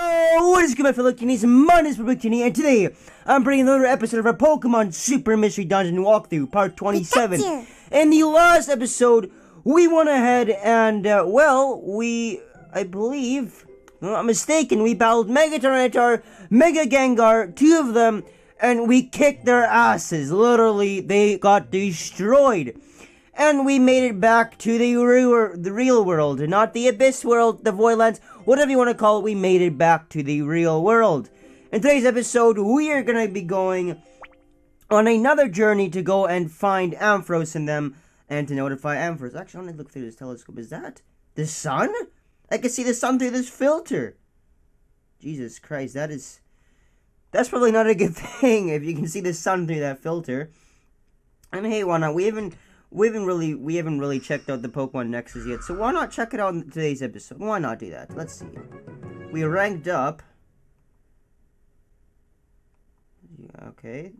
Yo, what is good, my fellow Kidneys? My name is Kidney, and today I'm bringing another episode of our Pokemon Super Mystery Dungeon Walkthrough, Part 27. In the last episode, we went ahead and, I believe, if I'm not mistaken, we battled Mega Tyranitar, Mega Gengar, two of them, and we kicked their asses. Literally, they got destroyed. And we made it back to the real world, not the Abyss world, the Voidlands, whatever you want to call it. We made it back to the real world. In today's episode, we are going to be going on another journey to go and find Ampharos in them and to notify Ampharos. Actually, I want to look through this telescope. Is that the sun? I can see the sun through this filter. Jesus Christ, that's probably not a good thing if you can see the sun through that filter. I mean, hey, why not? We haven't really checked out the Pokemon Nexus yet, so why not check it out in today's episode? Why not do that? Let's see. We ranked up. Yeah, okay.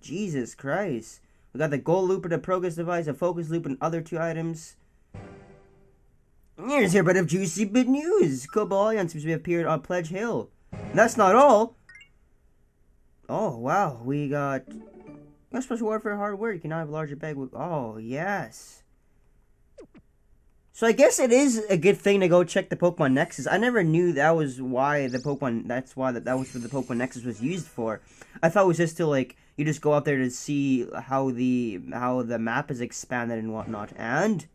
Jesus Christ. We got the Gold Loop and the Progress Device, a Focus Loop, and other 2 items. Here's a bit of juicy bit news. Cobalion seems to have appeared on Pledge Hill. And that's not all. Oh, wow. We got special warfare hardware. You can now have a larger bag with... Oh, yes. So I guess it is a good thing to go check the Pokemon Nexus. I never knew that was why the Pokemon... That's why that was what the Pokemon Nexus was used for. I thought it was just to, like, you just go out there to see how the map is expanded and whatnot. And...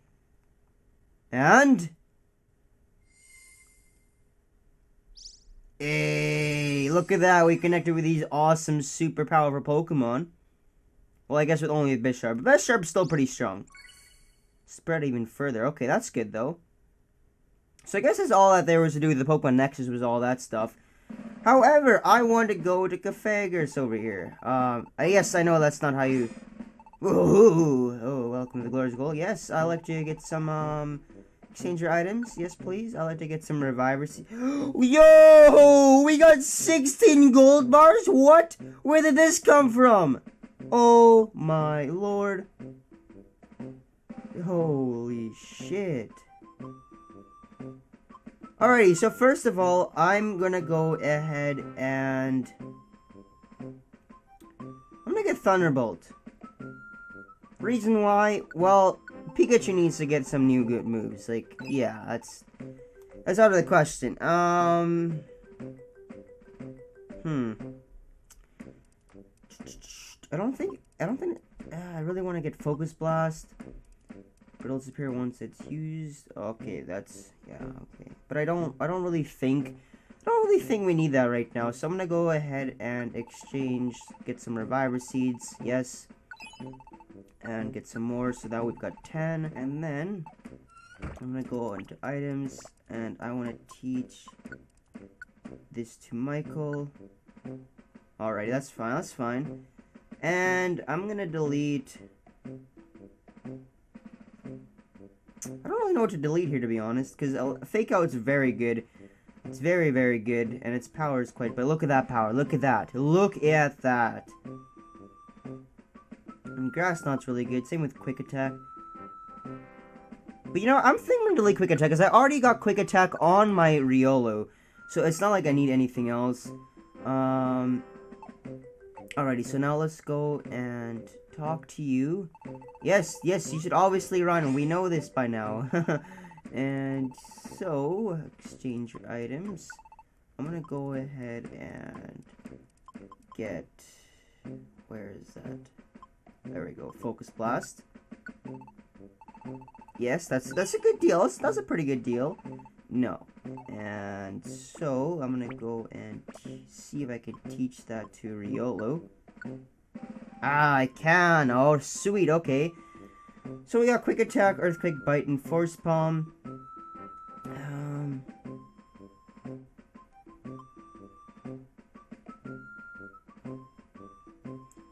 Hey, look at that. We connected with these awesome, super powerful Pokemon. Well, I guess with only a Bisharp. But Bisharp's still pretty strong. Spread even further. Okay, that's good, though. So I guess that's all that there was to do with the Pokemon Nexus was all that stuff. However, I want to go to Cafegus over here. Yes, I know that's not how you... Ooh, oh, welcome to the Glorious Goal. Yes, I'd like to get some, exchange your items. Yes, please. I'd like to get some revivers. Yo! We got 16 gold bars? What? Where did this come from? Oh my lord. Holy shit. Alrighty, so first of all, I'm gonna go ahead and... I'm gonna get Thunderbolt. Reason why? Well, Pikachu needs to get some new good moves. Like, yeah, that's out of the question. I don't think I really want to get Focus Blast, but it'll disappear once it's used. Okay, that's, yeah, okay. But I don't really think we need that right now. So I'm gonna go ahead and exchange, get some Reviver Seeds, yes, and get some more. So now we've got 10, and then I'm gonna go into items, and I want to teach this to Michael. Alrighty, that's fine. That's fine. And I'm gonna delete... I don't really know what to delete here, to be honest, because Fake Out's very good. It's very, very good, and its power is quite... But look at that power. Look at that. Look at that. And Grass Knot's really good. Same with Quick Attack. But, you know, I'm thinking I'm gonna delete Quick Attack, because I already got Quick Attack on my Riolo. So it's not like I need anything else. Alrighty, so now let's go and talk to you. Yes, you should obviously run. We know this by now. And so, exchange your items. I'm gonna go ahead and get... Where is that? There we go. Focus Blast. Yes, that's a good deal. That's a pretty good deal. No. And so, I'm gonna go and see if I can teach that to Riolo. Ah, I can. Oh, sweet. Okay. So we got Quick Attack, Earthquake, Bite, and Force Palm.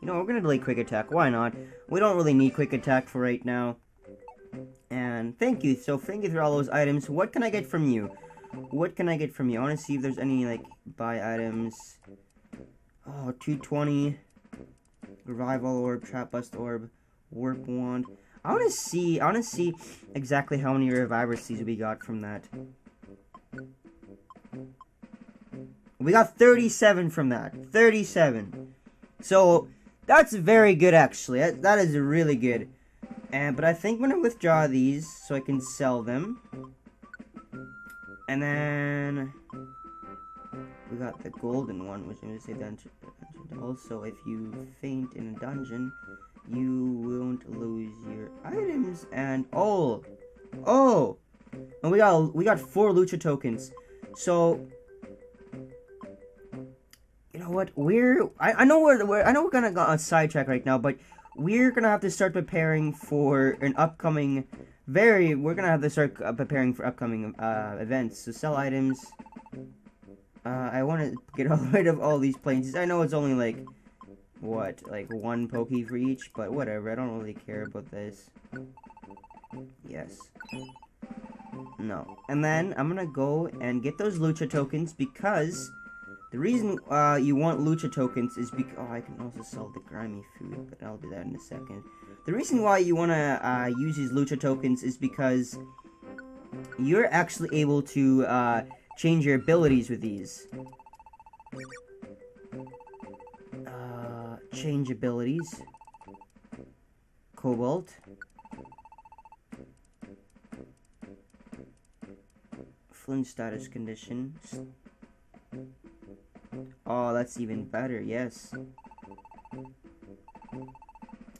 You know, we're gonna delete Quick Attack. Why not? We don't really need Quick Attack for right now. And thank you. So thank you for all those items. What can I get from you? What can I get from you? I want to see if there's any, like, buy items. Oh, 220. Revival Orb, Trap Bust Orb, Warp Wand. I want to see exactly how many Reviver Seeds we got from that. We got 37 from that. 37. So, that's very good, actually. That is really good. But I think I'm going to withdraw these so I can sell them. And then we got the golden one, which I'm going to say that also, if you faint in a dungeon, you won't lose your items. And oh, and we got 4 lucha tokens. So you know what? I know we're gonna go on sidetrack right now, but we're gonna have to start preparing for an upcoming. We're gonna have to start preparing for upcoming events. So sell items. I want to get rid of all these planes. I know it's only like like 1 Poke for each, but whatever. I don't really care about this. Yes. No. And then I'm gonna go and get those lucha tokens because the reason you want lucha tokens is because I can also sell the grimy food, but I'll do that in a second. The reason why you want to use these lucha tokens is because you're actually able to change your abilities with these. Change abilities. Cobalt. Flint status condition. Oh, that's even better, yes.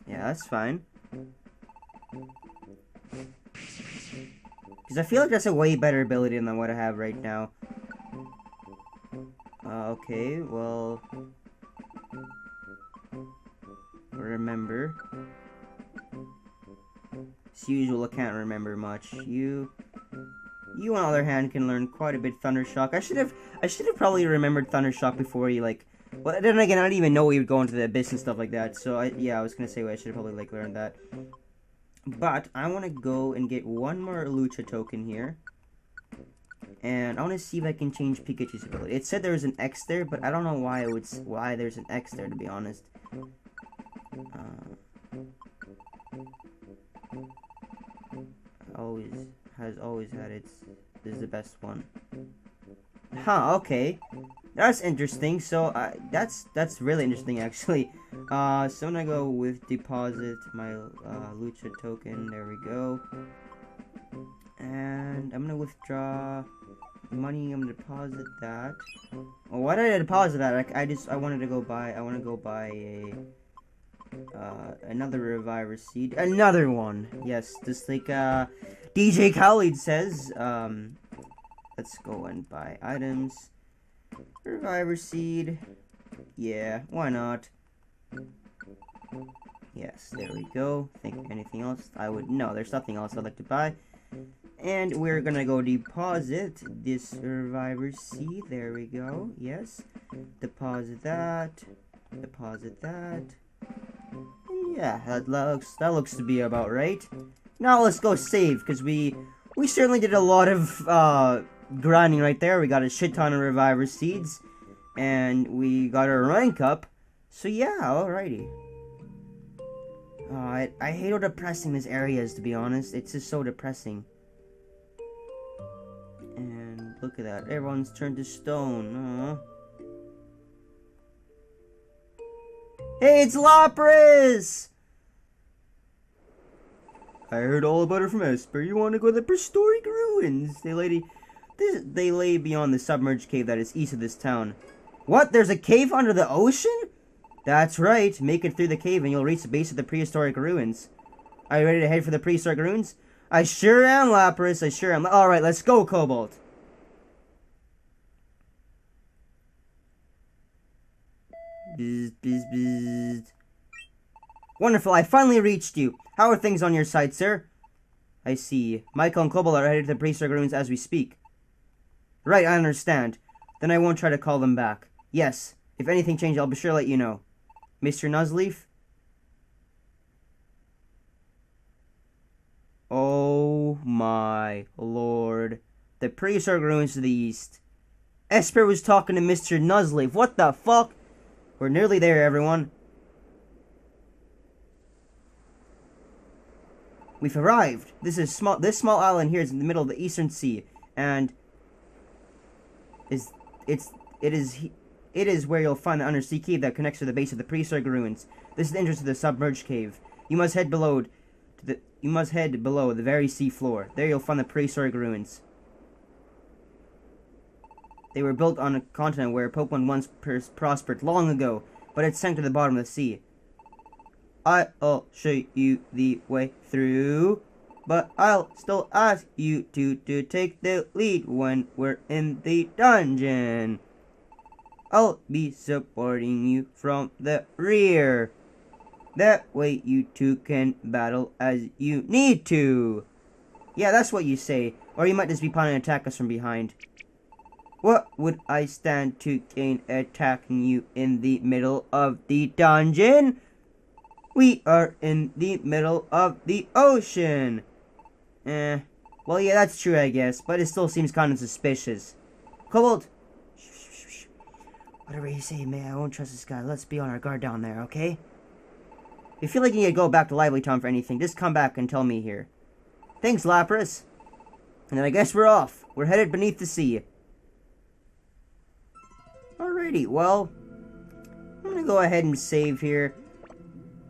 Yeah, that's fine. Because I feel like that's a way better ability than what I have right now. Okay, well... remember. As usual, I can't remember much. You on the other hand can learn quite a bit Thundershock. I should have probably remembered Thundershock before you like. Well, then again, I didn't even know we would go into the abyss and stuff like that. So I was gonna say I should have probably like learned that. But I want to go and get one more lucha token here, and I want to see if I can change Pikachu's ability. It said there was an X there, but I don't know why there's an X there, to be honest. Has always had its. This is the best one. Huh, okay. That's interesting. So, that's really interesting, actually. So I'm gonna go with deposit my, lucha token. There we go. And I'm gonna withdraw money. I'm gonna deposit that. Well, why did I deposit that? I wanted to go buy a, another reviver seed. Another one! Yes, just like, DJ Khaled says. Let's go and buy items. Reviver seed. Yeah, why not? Yes, there we go. Think anything else? No, there's nothing else I'd like to buy. And we're gonna go deposit this reviver seed. There we go. Yes. Deposit that. Deposit that. And yeah, that looks to be about right. Now let's go save, because we certainly did a lot of grinding right there. We got a shit ton of reviver seeds, and we got our rank up. So yeah, alrighty. I hate how depressing this area is, to be honest. It's just so depressing. And look at that, everyone's turned to stone. Aww. Hey, it's Lapras! I heard all about it from Esper. You want to go to the prehistoric ruins? They lay beyond the submerged cave that is east of this town. What? There's a cave under the ocean? That's right. Make it through the cave and you'll reach the base of the prehistoric ruins. Are you ready to head for the prehistoric ruins? I sure am, Lapras. I sure am. Alright, let's go, Cobalt. Bzz, bzz, bzz. Wonderful, I finally reached you. How are things on your side, sir? I see. Michael and Cobalt are headed to the prehistoric ruins as we speak. Right, I understand. Then I won't try to call them back. Yes, if anything changes, I'll be sure to let you know. Mr. Nuzleaf? Oh my lord. The prehistoric ruins to the east. Esper was talking to Mr. Nuzleaf. What the fuck? We're nearly there, everyone. We've arrived. This small island here is in the middle of the Eastern Sea, and it's It is where you'll find the undersea cave that connects to the base of the prehistoric ruins. This is the entrance to the submerged cave. You must head below the very sea floor. There you'll find the prehistoric ruins. They were built on a continent where Pokemon once prospered long ago, but it sank to the bottom of the sea. I'll show you the way through, but I'll still ask you to take the lead when we're in the dungeon. I'll be supporting you from the rear. That way you two can battle as you need to. Yeah, that's what you say. Or you might just be planning to attack us from behind. What would I stand to gain attacking you in the middle of the dungeon? We are in the middle of the ocean. Well, yeah, that's true, I guess, but it still seems kind of suspicious. Kobold! Shh. Whatever you say, man, I won't trust this guy. Let's be on our guard down there, okay? If you feel like you need to go back to Lively Town for anything, just come back and tell me here. Thanks, Lapras. And then I guess we're off. We're headed beneath the sea. Alrighty, well, I'm gonna go ahead and save here.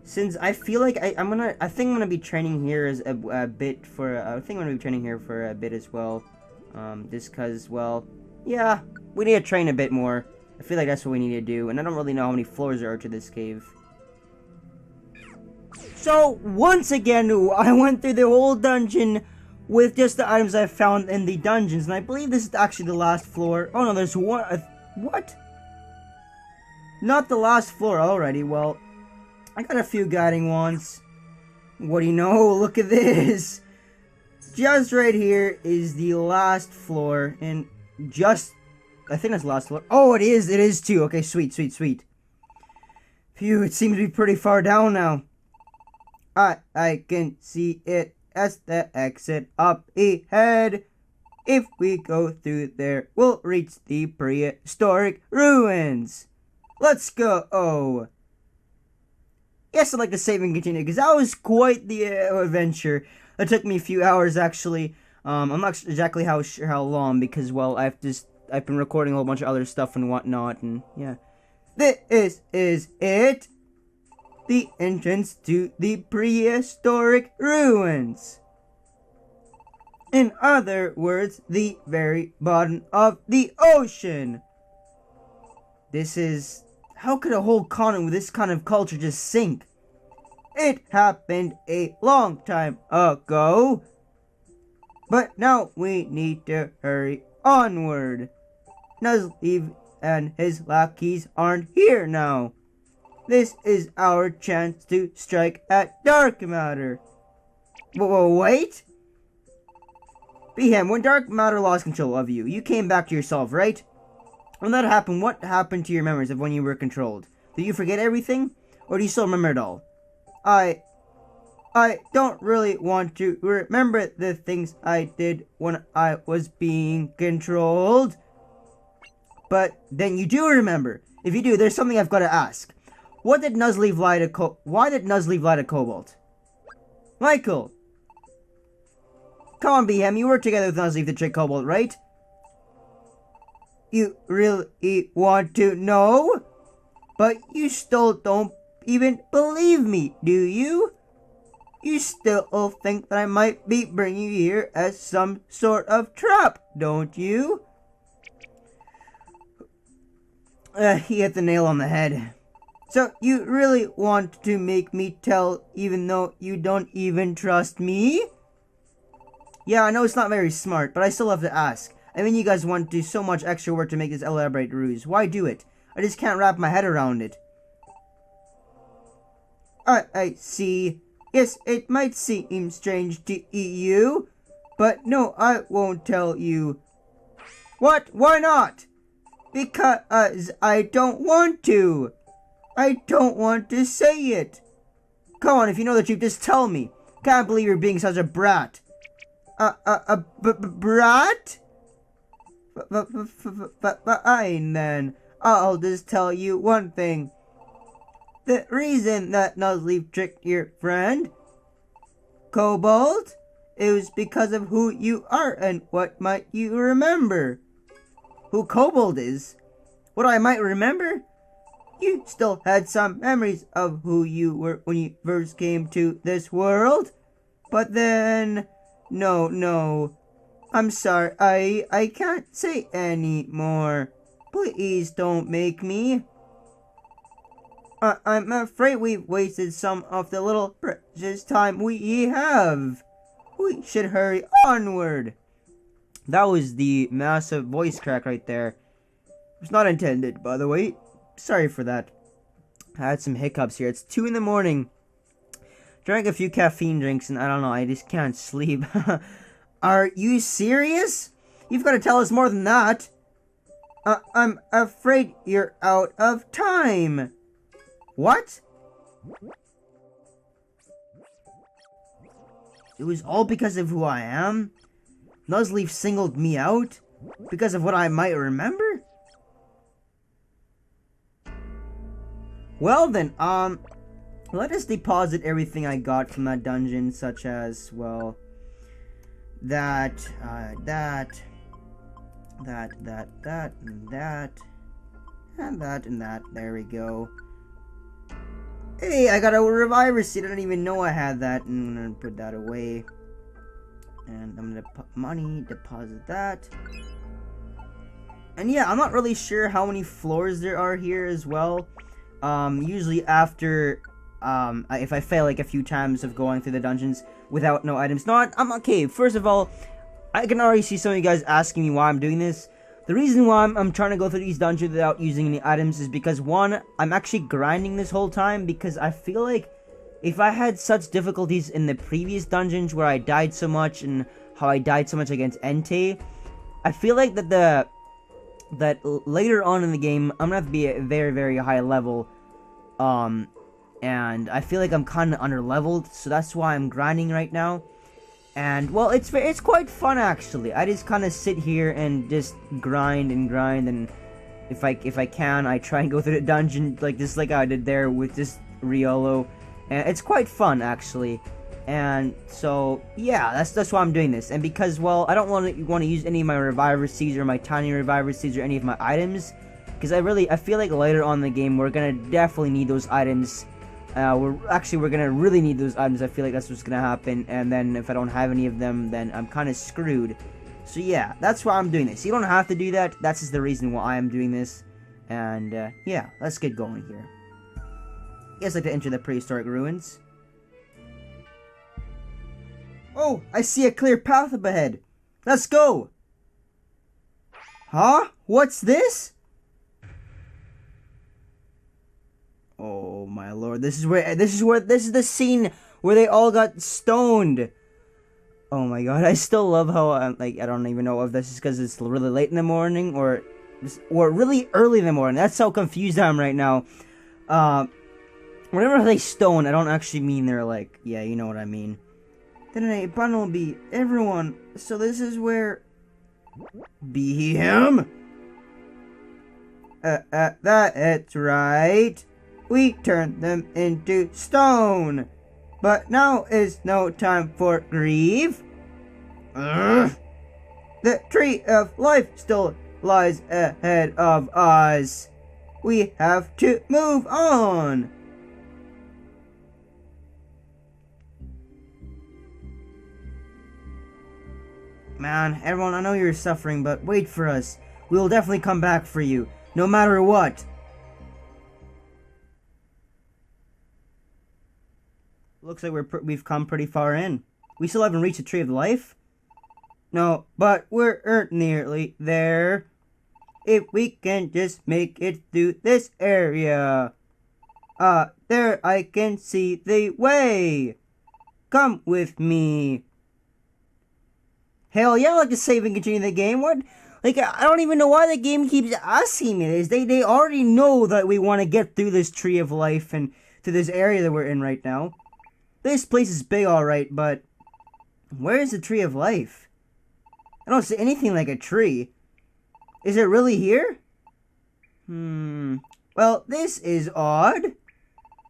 Since I feel like I think I'm gonna be training here as a bit for. I think I'm gonna be training here for a bit as well. Just cause, well, yeah, we need to train a bit more. I feel like that's what we need to do, and I don't really know how many floors there are to this cave. So once again, I went through the whole dungeon with just the items I found in the dungeons, and I believe this is actually the last floor. Oh no, there's one. What? Not the last floor. Alrighty, well. I got a few guiding wands. What do you know? Look at this. Just right here is the last floor. And just... I think that's the last floor. Oh, it is. It is too. Okay, sweet. Phew, it seems to be pretty far down now. I can see it as the exit up ahead. If we go through there, we'll reach the prehistoric ruins. Let's go. Yes, I'd like to save and continue, because that was quite the adventure. It took me a few hours, actually. I'm not exactly sure how long, because, well, I've been recording a whole bunch of other stuff and whatnot, and, yeah. This is it. The entrance to the prehistoric ruins. In other words, the very bottom of the ocean. This is... How could a whole continent with this kind of culture just sink? It happened a long time ago. But now we need to hurry onward. Nuzleaf and his lackeys aren't here now. This is our chance to strike at dark matter. Wait? Behem, when dark matter lost control of you, you came back to yourself, right? When that happened, what happened to your memories of when you were controlled? Did you forget everything? Or do you still remember it all? I don't really want to remember the things I did when I was being controlled. But then you do remember. If you do, there's something I've got to ask. Why did Nuzleaf lie to Cobalt? Michael! Come on, Behem, you worked together with Nuzleaf to trick Cobalt, right? You really want to know? But you still don't even believe me, do you? You still think that I might be bringing you here as some sort of trap, don't you? He hit the nail on the head. So you really want to make me tell even though you don't even trust me? Yeah, I know it's not very smart, but I still have to ask. I mean, you guys want to do so much extra work to make this elaborate ruse. Why do it? I just can't wrap my head around it. I see. Yes, it might seem strange to you, but no, I won't tell you. What? Why not? Because I don't want to. I don't want to say it. Come on, if you know the truth, just tell me. Can't believe you're being such a brat. Brat? Fine then. I'll just tell you one thing. The reason that Nuzleaf tricked your friend, Cobalt, it was because of who you are and what might you remember. Who Cobalt is? What I might remember? You still had some memories of who you were when you first came to this world. But then... No. I'm sorry, I can't say any more. Please don't make me. I'm afraid we've wasted some of the little precious time we have. We should hurry onward. That was the massive voice crack right there. It was not intended, by the way. Sorry for that. I had some hiccups here. It's 2 in the morning. Drank a few caffeine drinks and I don't know, I just can't sleep. Are you serious? You've got to tell us more than that. I'm afraid you're out of time. What? It was all because of who I am? Nuzleaf singled me out? Because of what I might remember? Well then, let us deposit everything I got from that dungeon, such as, well, that, and that, and that. There we go. Hey, I got a reviver seed. I didn't even know I had that. And I'm gonna put that away. And I'm gonna put money, deposit that. And yeah, I'm not really sure how many floors there are here as well. Usually after, if I fail like a few times of going through the dungeons without no items. I'm okay. First of all, I can already see some of you guys asking me why I'm doing this. The reason why I'm trying to go through these dungeons without using any items is because, one, I'm actually grinding this whole time because I feel like if I had such difficulties in the previous dungeons where I died so much and how I died so much against Entei, I feel like that later on in the game, I'm gonna have to be at a very, very high level, and I feel like I'm kind of under-leveled, so that's why I'm grinding right now. And, well, it's quite fun, actually. I just kind of sit here and just grind, and if I can, I try and go through the dungeon, just like I did there with this Riolo. And it's quite fun, actually. And so, yeah, that's why I'm doing this. And because, well, I don't want to use any of my reviver seeds or my tiny reviver seeds or any of my items, because I feel like later on in the game, we're gonna definitely need those items. We're gonna really need those items. I feel like that's what's gonna happen, and then if I don't have any of them, then I'm kind of screwed. So yeah, that's why I'm doing this. You don't have to do that. That's just the reason why I am doing this. And yeah, let's get going here. Guess I'd like to enter the prehistoric ruins. Oh, I see a clear path up ahead. Let's go. Huh? What's this? Oh my lord, this is the scene where they all got stoned. Oh my god, I still love how, I don't even know if this is because it's really late in the morning or really early in the morning. That's how confused I am right now. Whenever they stone, I don't actually mean they're yeah, you know what I mean. Then a bundle will be everyone, so this is where... Be him? That's right. We turned them into stone. But now is no time for grief. The tree of life still lies ahead of us. We have to move on. Man, everyone, I know you're suffering, but wait for us. We will definitely come back for you, no matter what. Looks like we've come pretty far in. We still haven't reached the Tree of Life? No, but we're nearly there. If we can just make it through this area. There I can see the way. Come with me. Hell yeah, I like to save and continue the game. What? I don't even know why the game keeps asking me this. They already know that we want to get through this Tree of Life and to this area that we're in right now. This place is big, alright, but where is the Tree of Life? I don't see anything like a tree. Is it really here? Well, this is odd.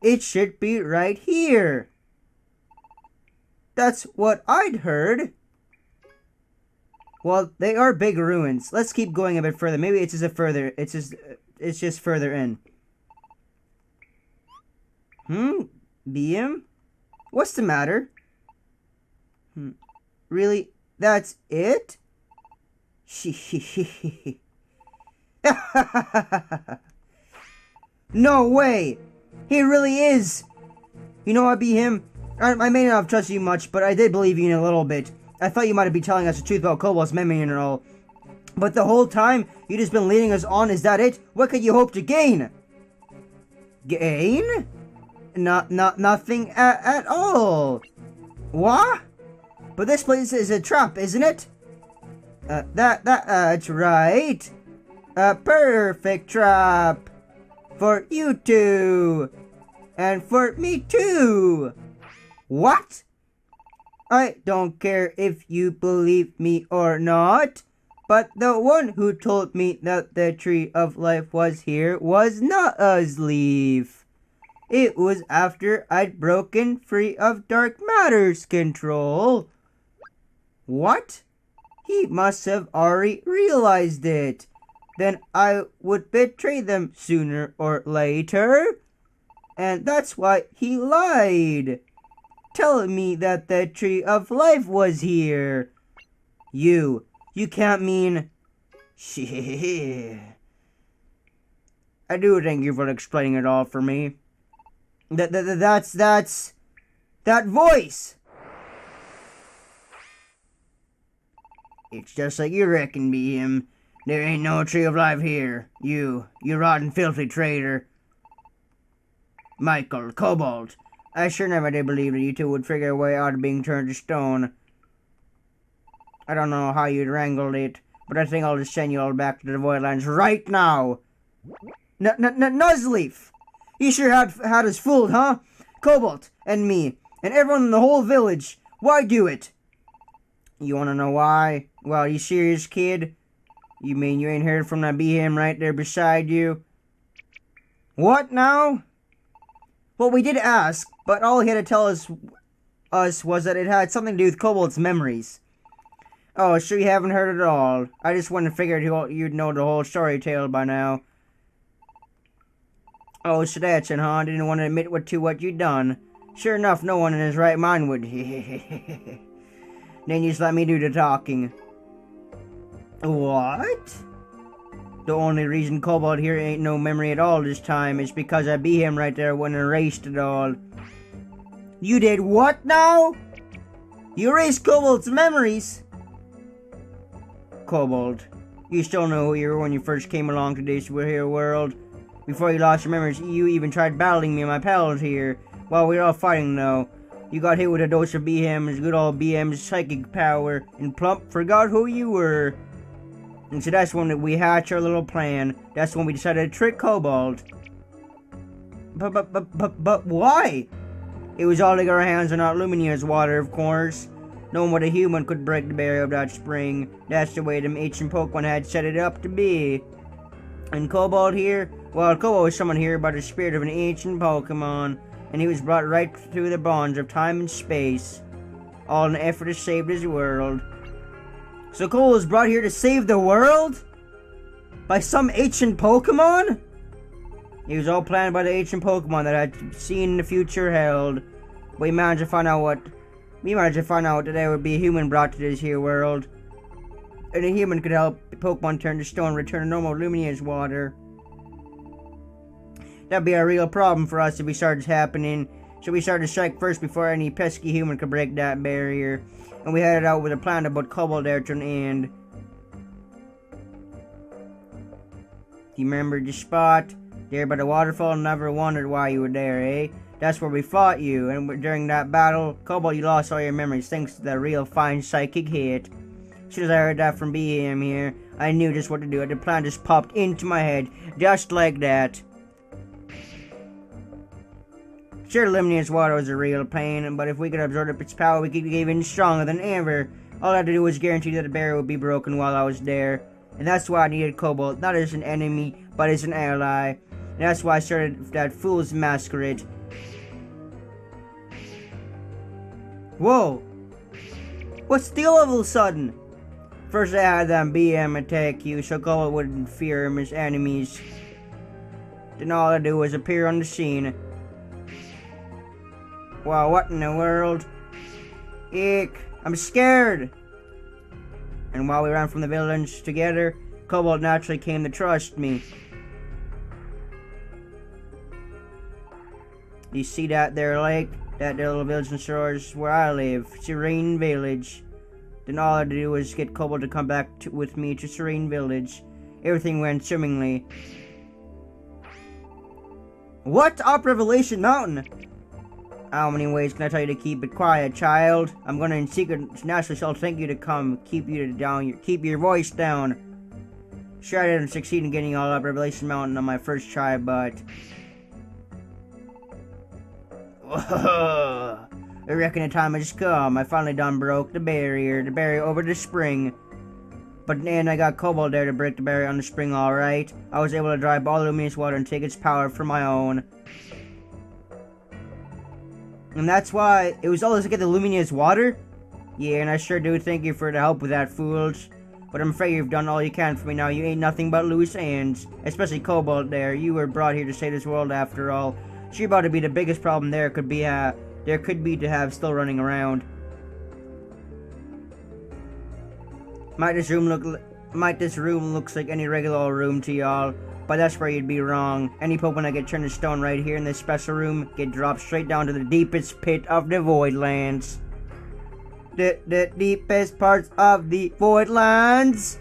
It should be right here. That's what I'd heard. Well, they are big ruins. Let's keep going a bit further. Maybe it's just it's just further in. BM? What's the matter? Really? That's it? No way! He really is! You know what, BM? I may not have trusted you much, but I did believe you in a little bit. I thought you might have been telling us the truth about Kobold's memory and all. But the whole time, you just been leading us on, is that it? What could you hope to gain? Gain? Nothing at all. What? But this place is a trap, isn't it? That's right. A perfect trap. For you two. And for me too. What? I don't care if you believe me or not. But the one who told me that the Tree of Life was here was not asleep. It was after I'd broken free of Dark Matter's control. What? He must have already realized it. Then I would betray them sooner or later. And that's why he lied, telling me that the Tree of Life was here. You can't mean... Shit. I do thank you for explaining it all for me. That's... That voice! It's just like you reckon, BM. There ain't no Tree of Life here. You rotten, filthy traitor. Michael, Kobold. I sure never did believe that you two would figure a way out of being turned to stone. I don't know how you'd wrangled it, but I think I'll just send you all back to the Voidlands right now. Nuzleaf! You sure had us fooled, huh? Kobold, and me, and everyone in the whole village. Why do it? You wanna know why? Well, you serious, kid? You mean you ain't heard from that BM right there beside you? What now? Well, we did ask, but all he had to tell us was that it had something to do with Kobold's memories. Oh, sure you haven't heard it all. I just wouldn't have figured you'd know the whole story tale by now. Oh, so that's it, huh? Didn't want to admit to what you'd done. Sure enough, no one in his right mind would. Then you just let me do the talking. What? The only reason Kobold here ain't no memory at all this time is because I beat him right there when I erased it all. You did what now? You erased Kobold's memories? Kobold, you still know who you were when you first came along to this here world. Before you lost your memories, you even tried battling me and my pals here. While we were all fighting though, you got hit with a dose of BM's good old BM's psychic power, and plump forgot who you were. And so that's when we hatched our little plan. That's when we decided to trick Kobold. But why? It was all to get our hands on our Luminia's water, of course. No one but a human could break the barrier of that spring. That's the way them ancient Pokemon had set it up to be. And Kobold here? Well, Kobold was summoned here by the spirit of an ancient Pokemon. And he was brought right through the bonds of time and space. All in an effort to save this world. So Kobold was brought here to save the world? By some ancient Pokemon? It was all planned by the ancient Pokemon that had seen the future held. We managed to find out that there would be a human brought to this here world. And a human could help Pokemon turn to stone and return to normal Luminia's water. That'd be a real problem for us if we started happening. So we started to strike first before any pesky human could break that barrier. And we headed out with a plan to put Kobold there to an end. Do you remember the spot? There by the waterfall? Never wondered why you were there, eh? That's where we fought you, and during that battle, Kobold, you lost all your memories thanks to that real fine psychic hit. As soon as I heard that from BM here, I knew just what to do. The plan just popped into my head, just like that. Sure, Luminia's water was a real pain, but if we could absorb its power, we could be even stronger than ever. All I had to do was guarantee that the barrier would be broken while I was there. And that's why I needed Kobold, not as an enemy, but as an ally. And that's why I started that fool's masquerade. Whoa! What's the deal all of a sudden? First I had them BM attack you so Kobold wouldn't fear him as enemies. Then all I do was appear on the scene. Wow, what in the world? Eek, I'm scared! And while we ran from the village together, Kobold naturally came to trust me. You see that there lake? That there little village and shores where I live, Serene Village. Then all I had to do was get Kobold to come back with me to Serene Village. Everything went swimmingly. What? Up Revelation Mountain? How many ways can I tell you to keep it quiet, child? I'm gonna in secret naturally shall thank you to come. Keep your voice down. Sure, I didn't succeed in getting all up Revelation Mountain on my first try, but... I reckon the time has come. I finally done broke the barrier over the spring. But then I got Kobold there to break the barrier on the spring, alright. I was able to drive all the luminous water and take its power for my own. And that's why it was all to get the luminous water? Yeah, and I sure do thank you for the help with that, fools. But I'm afraid you've done all you can for me now. You ain't nothing but loose ends. Especially Kobold there. You were brought here to save this world after all. She about to be the biggest problem there could be to have still running around. Might this room looks like any regular old room to y'all, but that's where you'd be wrong. Any Pokemon get turned to stone right here in this special room get dropped straight down to the deepest pit of the Voidlands. The deepest parts of the Voidlands?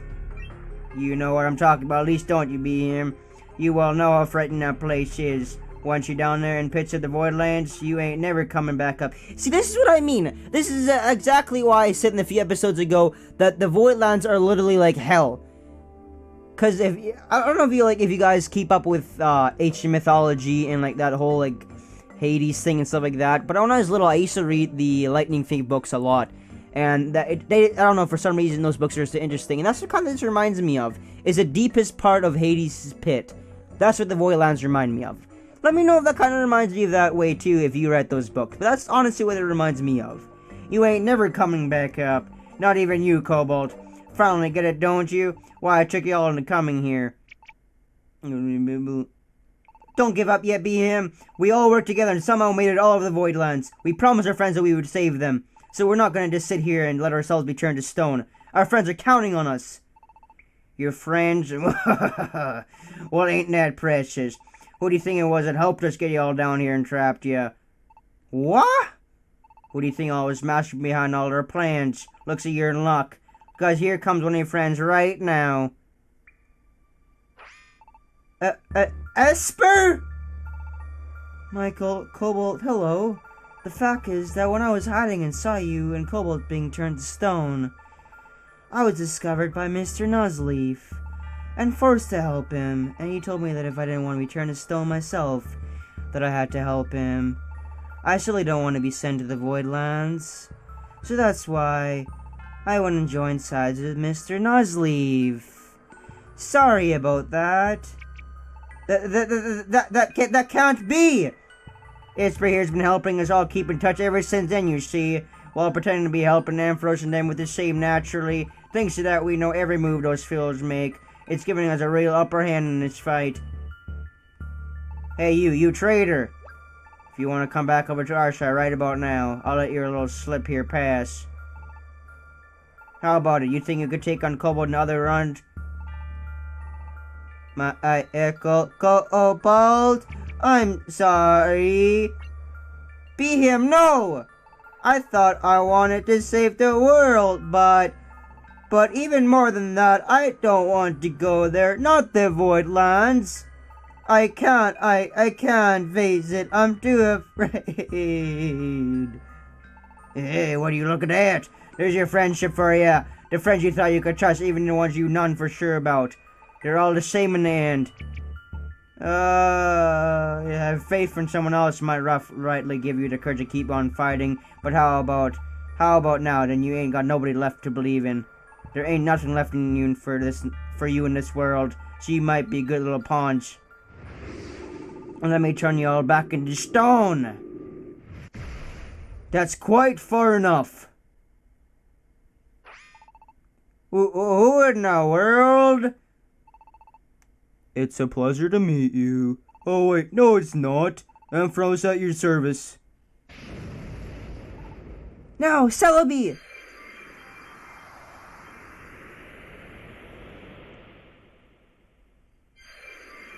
You know what I'm talking about, at least don't you, BM? You well know how frightening that place is. Once you're down there in pits of the Voidlands, you ain't never coming back up. See, this is what I mean. This is exactly why I said in a few episodes ago that the Voidlands are literally like hell. Cause I don't know if you guys keep up with ancient mythology and like that whole like Hades thing and stuff like that. But when I was little, I used to read the Lightning Thief books a lot, and I don't know, for some reason those books are so interesting, and that's what kind of this reminds me of. Is the deepest part of Hades' pit. That's what the Voidlands remind me of. Let me know if that kind of reminds you of that way too if you read those books. But that's honestly what it reminds me of. You ain't never coming back up. Not even you, Kobold. Finally get it, don't you? Why, I took you all into coming here. Don't give up yet, BM. We all worked together and somehow made it all over the Voidlands. We promised our friends that we would save them. So we're not going to just sit here and let ourselves be turned to stone. Our friends are counting on us. Your friends? Well, ain't that precious. Who do you think it was that helped us get you all down here and trapped you? What? Who do you think was mastering behind all our plans? Looks like you're in luck. Because here comes one of your friends right now. Esper? Michael, Kobold, hello. The fact is that when I was hiding and saw you and Kobold being turned to stone, I was discovered by Mr. Nuzleaf and forced to help him, and he told me that if I didn't want to be turned to stone myself, that I had to help him. I surely don't want to be sent to the Voidlands, so that's why I went and joined sides with Mr. Nuzleaf. Sorry about that. That can't be! Isper here's been helping us all keep in touch ever since then, you see, while pretending to be helping Ampharos and them with the same naturally. Thanks to that, we know every move those fools make. It's giving us a real upper hand in this fight. Hey, you traitor! If you want to come back over to our side right about now, I'll let your little slip here pass. How about it? You think you could take on Kobold in the other round? Kobold? I'm sorry. Be him, no! I thought I wanted to save the world, but even more than that, I don't want to go there. Not the Voidlands. I can't face it. I'm too afraid. Hey, what are you looking at? There's your friendship for you. The friends you thought you could trust, even the ones you none for sure about. They're all the same in the end. Have faith in someone else might rightly give you the courage to keep on fighting. But how about now? Then you ain't got nobody left to believe in. There ain't nothing left in you for you in this world. So you might be a good little paunch. And let me turn you all back into stone. That's quite far enough. Who in the world? It's a pleasure to meet you. Oh wait, no it's not. Ampharos at your service. Now, Celebi!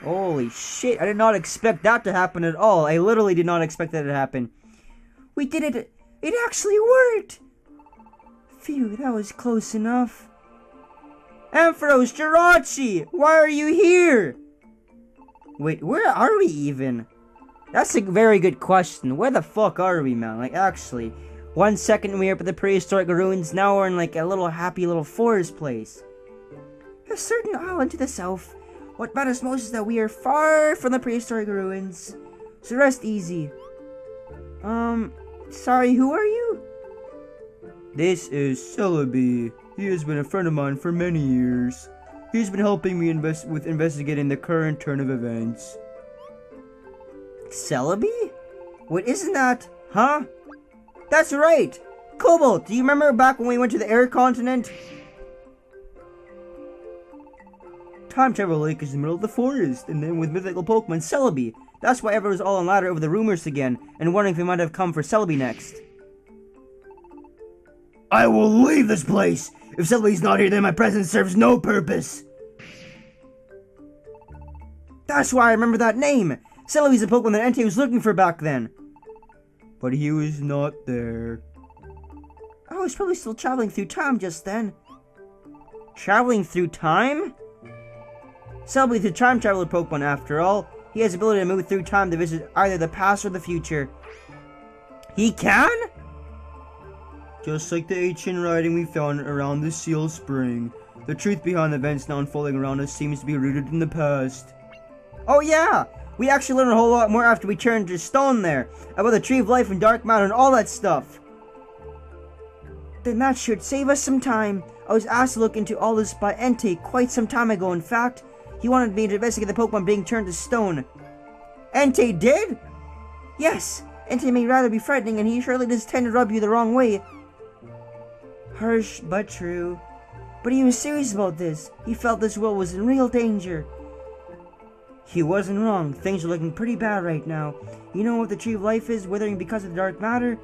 Holy shit, I did not expect that to happen at all. I literally did not expect that to happen. We did it! It actually worked! Phew, that was close enough. Ampharos, Jirachi! Why are you here? Wait, where are we even? That's a very good question. Where the fuck are we, man? Like, actually. 1 second we were up at the prehistoric ruins, now we're in like a little happy little forest place. A certain island to the south. What matters most is that we are far from the prehistoric ruins. So rest easy. Sorry, who are you? This is Celebi. He has been a friend of mine for many years. He's been helping me with investigating the current turn of events. Celebi? What isn't that? Huh? That's right! Cobalt, do you remember back when we went to the air continent? Time Travel Lake is in the middle of the forest, and then with mythical Pokemon Celebi. That's why everyone's all on ladder over the rumors again, and wondering if they might have come for Celebi next. I will leave this place! If Celebi's not here, then my presence serves no purpose! That's why I remember that name! Celebi's the Pokemon that Entei was looking for back then. But he was not there. I was probably still traveling through time just then. Traveling through time? Celebi is a time traveler Pokemon after all. He has the ability to move through time to visit either the past or the future. He can? Just like the ancient writing we found around the Seal Spring, the truth behind the events now unfolding around us seems to be rooted in the past. Oh yeah! We actually learned a whole lot more after we turned to stone there, about the Tree of Life and Dark Matter and all that stuff. Then that should save us some time. I was asked to look into all this by Entei quite some time ago. In fact, he wanted me to investigate the Pokemon being turned to stone. Entei did? Yes, Entei may rather be frightening, and he surely does tend to rub you the wrong way. Harsh, but true. But he was serious about this. He felt this world was in real danger. He wasn't wrong. Things are looking pretty bad right now. You know what the Tree of Life is, withering because of the dark matter?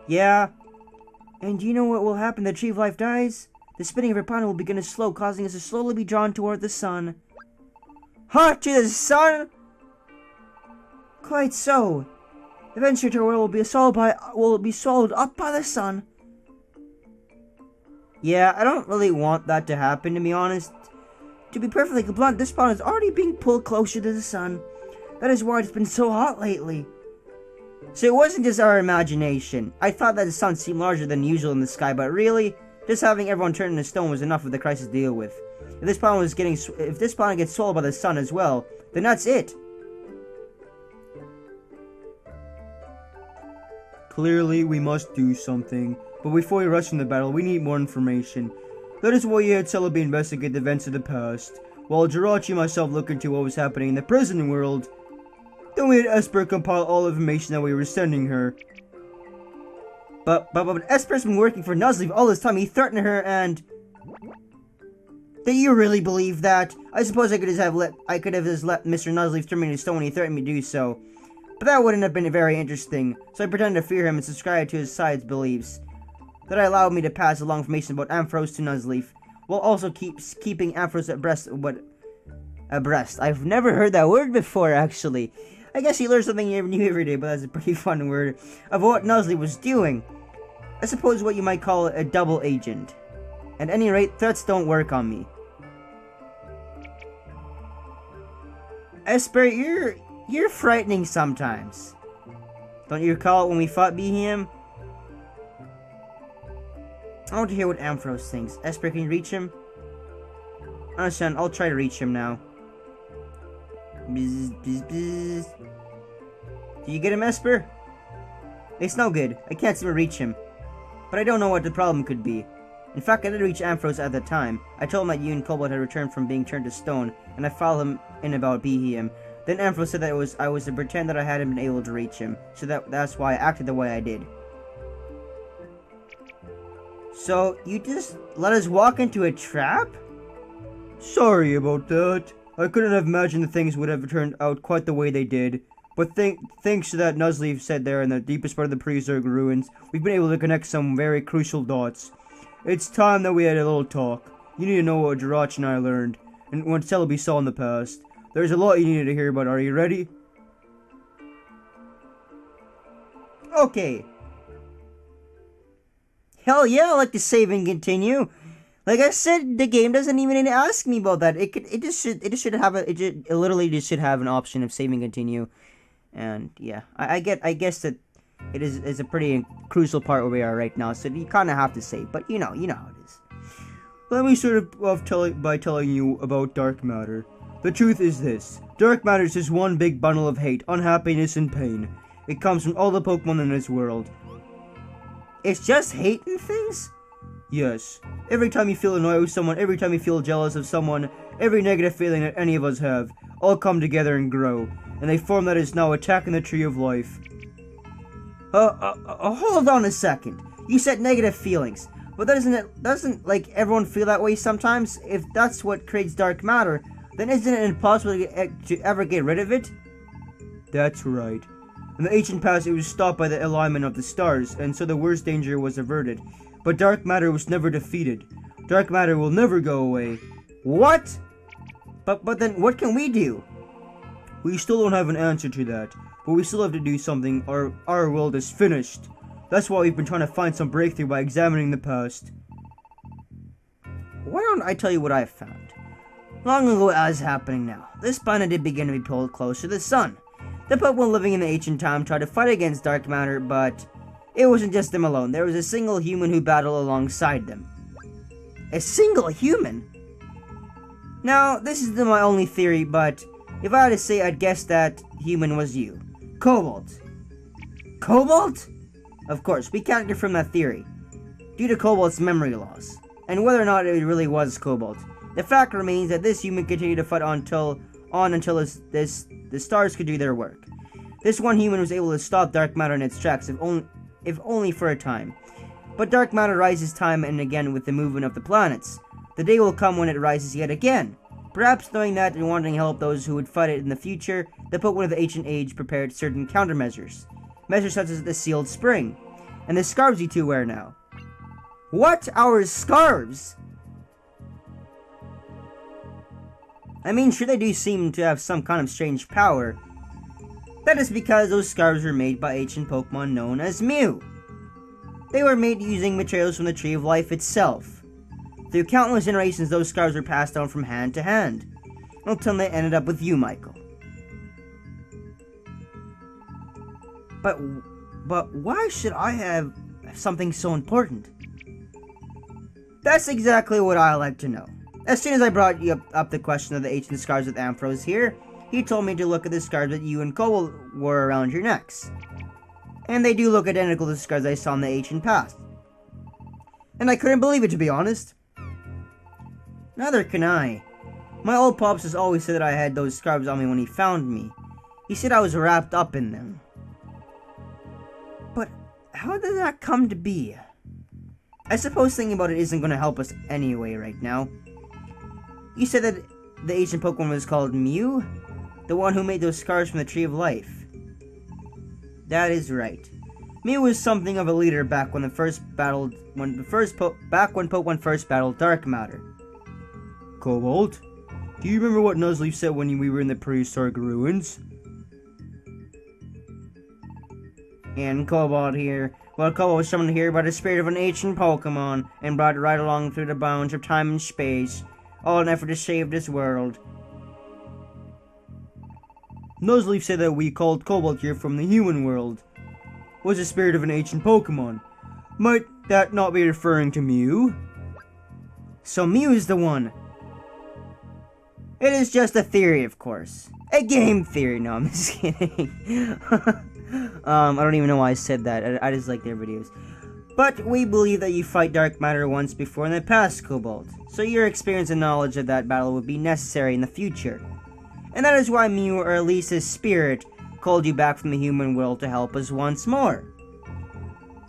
Yeah. And do you know what will happen if the Tree of Life dies? The spinning of her planet will begin to slow, causing us to slowly be drawn toward the sun. Huh? To the sun? Quite so. Eventually our world will be swallowed up by the sun. Yeah, I don't really want that to happen, to be honest. To be perfectly blunt, this planet is already being pulled closer to the sun. That is why it's been so hot lately. So it wasn't just our imagination. I thought that the sun seemed larger than usual in the sky, but really, just having everyone turn into stone was enough of the crisis to deal with. If this planet gets swallowed by the sun as well, then that's it. Clearly, we must do something. But before we rush from the battle, we need more information. That is why you had Celebi investigate the events of the past, while Jirachi and myself look into what was happening in the prison world. Then we had Esper compile all the information that we were sending her. But Esper's been working for Nuzleaf all this time. He threatened her and... Do you really believe that? I suppose I could have just let Mr. Nuzleaf turn me into stone when he threatened me to do so. But that wouldn't have been very interesting, so I pretended to fear him and subscribe to his side's beliefs. That allowed me to pass along information about Ampharos to Nuzleaf, while also keeping Ampharos abreast. I've never heard that word before, actually. I guess you learn something new every day, but that's a pretty fun word, of what Nuzleaf was doing. I suppose what you might call a double agent. At any rate, threats don't work on me. Esper, you're frightening sometimes. Don't you recall it when we fought Behem? I want to hear what Ampharos thinks. Esper, can you reach him? Understand, I'll try to reach him now. Bzz, bzz, bzz. Do you get him, Esper? It's no good. I can't seem to reach him. But I don't know what the problem could be. In fact, I did reach Ampharos at the time. I told him that you and Cobalt had returned from being turned to stone, and I followed him in about Behem. Then Ampharos said that I was to pretend that I hadn't been able to reach him, so that's why I acted the way I did. So, you just let us walk into a trap? Sorry about that. I couldn't have imagined that things would have turned out quite the way they did. But thanks to that Nuzleaf said there in the deepest part of the prehistoric ruins, we've been able to connect some very crucial dots. It's time that we had a little talk. You need to know what Jirach and I learned, and what Celebi saw in the past. There's a lot you needed to hear about. Are you ready? Okay. Hell yeah, I like to save and continue. Like I said, the game doesn't even need to ask me about that. It literally just should have an option of save and continue. And yeah, I guess that it's a pretty crucial part where we are right now, so you kind of have to save, but you know how it is. Let me start off by telling you about dark matter. The truth is this: dark matter is just one big bundle of hate, unhappiness, and pain. It comes from all the Pokemon in this world. It's just hate and things? Yes. Every time you feel annoyed with someone, every time you feel jealous of someone, every negative feeling that any of us have, all come together and grow, and they form that is now attacking the tree of life. Hold on a second. You said negative feelings, but doesn't like everyone feel that way sometimes? If that's what creates dark matter, then isn't it impossible to ever get rid of it? That's right. In the ancient past, it was stopped by the alignment of the stars, and so the worst danger was averted. But dark matter was never defeated. Dark matter will never go away. What? But then what can we do? We still don't have an answer to that, but we still have to do something or our world is finished. That's why we've been trying to find some breakthrough by examining the past. Why don't I tell you what I've found? Long ago, as happening now, this planet did begin to be pulled close to the sun. The Pokemon living in the ancient time tried to fight against dark matter, but it wasn't just them alone. There was a single human who battled alongside them. A single human? Now, this is my only theory, but if I had to say, I'd guess that human was you. Cobalt. Cobalt? Of course, we can't confirm that theory, due to Cobalt's memory loss, and whether or not it really was Cobalt. The fact remains that this human continued to fight until the stars could do their work. This one human was able to stop dark matter in its tracks, if only for a time. But dark matter rises time and again with the movement of the planets. The day will come when it rises yet again. Perhaps knowing that and wanting to help those who would fight it in the future, the Pokemon of the ancient age prepared certain countermeasures. Measures such as the sealed spring, and the scarves you two wear now. What? Our scarves? I mean, sure, they do seem to have some kind of strange power. That is because those scarves were made by ancient Pokemon known as Mew. They were made using materials from the Tree of Life itself. Through countless generations, those scarves were passed down from hand to hand, until they ended up with you, Michael. But why should I have something so important? That's exactly what I like to know. As soon as I brought you up the question of the ancient scarves with Ampharos here, he told me to look at the scarves that you and Cobalt wore around your necks. And they do look identical to the scarves I saw in the ancient past. And I couldn't believe it, to be honest. Neither can I. My old pops has always said that I had those scarves on me when he found me. He said I was wrapped up in them. But how did that come to be? I suppose thinking about it isn't going to help us anyway right now. You said that the ancient Pokemon was called Mew? The one who made those scarves from the Tree of Life. That is right. Mew was something of a leader back when Pokemon first battled dark matter. Cobalt, do you remember what Nuzleaf said when we were in the prehistoric ruins? And Cobalt here. Well, Cobalt was summoned here by the spirit of an ancient Pokemon and brought right along through the bounds of time and space, all in an effort to save this world. Nuzleaf said that we called Cobalt here from the human world was the spirit of an ancient Pokemon. Might that not be referring to Mew? So Mew is the one. It is just a theory, of course. A game theory. No, I'm just kidding. I don't even know why I said that. I just like their videos. But we believe that you fight dark matter once before in the past, Cobalt. So your experience and knowledge of that battle would be necessary in the future. And that is why Mew, or at least his spirit, called you back from the human world to help us once more.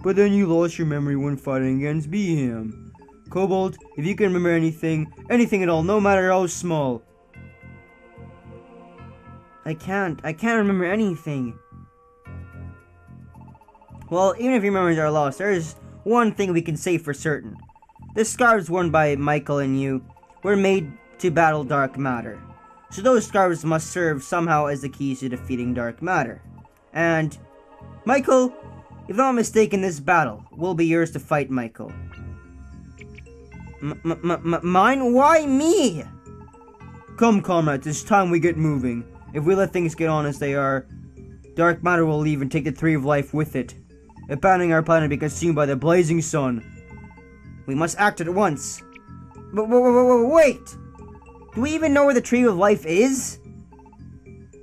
But then you lost your memory when fighting against Behem. Cobalt, if you can remember anything at all, no matter how small, I can't remember anything. Well, even if your memories are lost, there is one thing we can say for certain. The scarves worn by Michael and you were made to battle dark matter. So those scarves must serve somehow as the keys to defeating dark matter. And, Michael, if I'm not mistaken, this battle will be yours to fight, Michael. Mine? Why me? Come, comrades, it's time we get moving. If we let things get on as they are, dark matter will leave and take the Tree of Life with it, abandoning our planet to be consumed by the blazing sun. We must act at once. Wait! Do we even know where the Tree of Life is?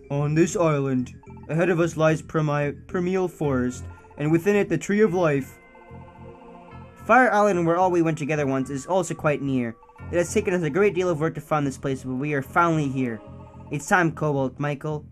On this island. Ahead of us lies Primeval Forest, and within it the Tree of Life. Fire Island, where all we went together once, is also quite near. It has taken us a great deal of work to find this place, but we are finally here. It's time, Cobalt, Michael.